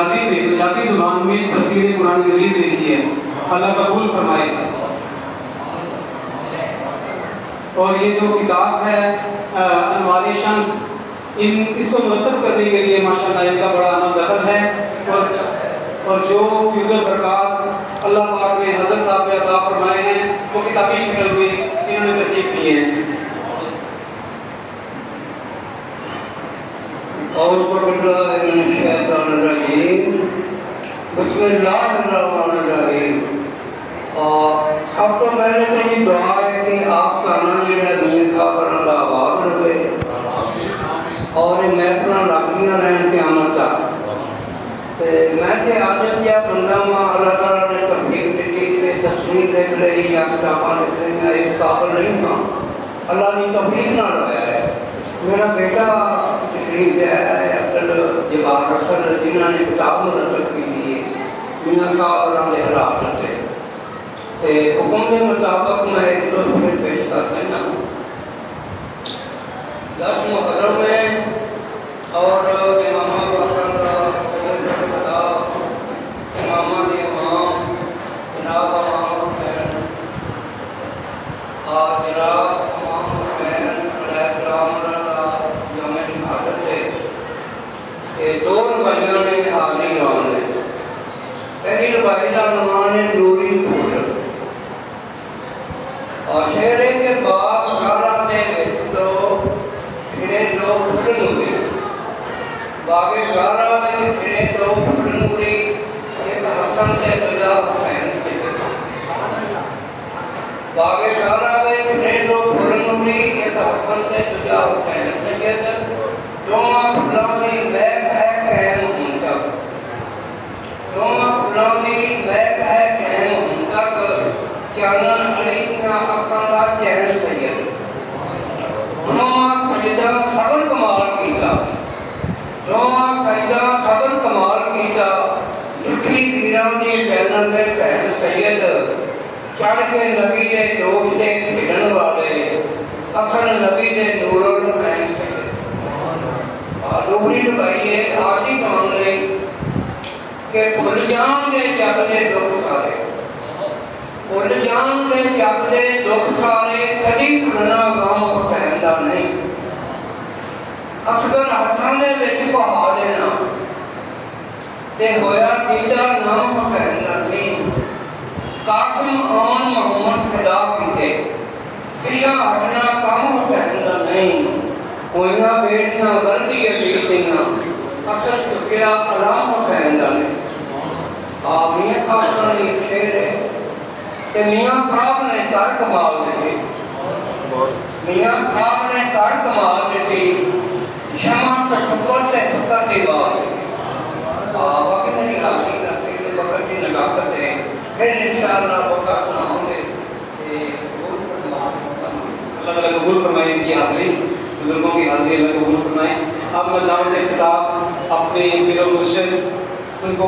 پنجابی زبان میں تفسیر قرآن مجید لکھی ہے، اللہ قبول فرمائے۔ اور یہ جو کتاب ہے انوار شمس، اس کو مرتب کرنے کے لیے ماشاءاللہ ان کا بڑا عمل دخل ہے، اور جو فیض و برکات اللہ پاک نے حضرت صاحب نے عطا فرمائے ہیں وہ کتابی شکل میں انہوں نے ترتیب دی ہے۔ اعوذ باللہ من الشیطان الرجیم، بسم اللہ الرحمن الرحیم۔ سب تو پہلے تو یہ دعا ہے کہ آپ سانا جڑا میاں صاحب کا آواز رکھے اور میں اپنا راکیاں رہن قیامت تک۔ میں کہ عادت یا بندہ ماں اللہ تعالیٰ نے تفریق دیتی کہ تصویر دیکھ رہی یا کتاباں دیکھ رہی، میں اس قابل نہیں ہوں، اللہ نے تفریق نہ لایا ہے۔ میرا بیٹا تشریف لے آیا ہے عبد الجبار اصغر، جنہوں نے کتاب مرتب کی ہے میاں صاحب اللہ کے حالات سے، حکم کے مطابق میں ایک دو پھر پیش کر لینا۔ 10 محرم میں اور امامہ جناب امام حسین اور جناب امام حسین علیہ السلام یوم شہادت سے 2 روایاں نے حاضری عنوان ہے۔ پہلی روایت کا عنوان ہے نوری پھول، اور شہرے کے باغ غارہ دے وچ کھڑے 2 پھول نوری، باغ غارہ دے کھڑے 2 پھول نوری، ایک حسن سے دوجا حسین سے۔ باغ غارہ دے کھڑے 2 پھول نوری، ایک حسن سے دوجا حسین سید، دونوں پھلاں دی مہک ہے قائم ہون تک، دونوں پھلاں دی مہک ہے قائم ہون تک، چانن علی دیاں اکھاں دا چین سید۔ دونوں سجدہ صبر کمال کیتا، دونوں سجدہ صبر کمال کیتا، لٹھی ویران دی جنت دے قائم سید، چڑھ کے نبی دے دوست دے کھیڈن والے، اصل نبی دے نور العین سید۔ دوسری روایت ہے آدھی کام لئی کہ بھول جان دے جگ دے دکھ سارے، بھول جان دے جگ دے دکھ سارے، کدی بھولنا غم حسین دا نہیں، اصغر ہتھاں دے وچ بہا دینا تے ہویا تیجا نام حسین دا نہیں، قاسم آن محمد فدا کیتے، پیچھا ہٹنا کم حسین دا نہیں، ہوئیاں بیٹیاں غلطی علی دیاں، اصل چکیا علام حسین دا نہیں۔ میاں صاحب نے ایک شعر ہے کہ میاں صاحب نے کر کمال دیتی، میاں صاحب نے کر کمال دیتی، شمع تشکر تے فکر دی بات۔ وقت میری حاضری کرتے کہ وقت کی نزاکت ہے، پھر انشاءاللہ وقت نہ ہوں گے۔ اللہ تعالیٰ قبول فرمائے ان کی حاضری، بزرگوں کی حاضری اللہ قبول فرمائے۔ اب میں دعوت خطاب اپنے پیر و مرشد ان کو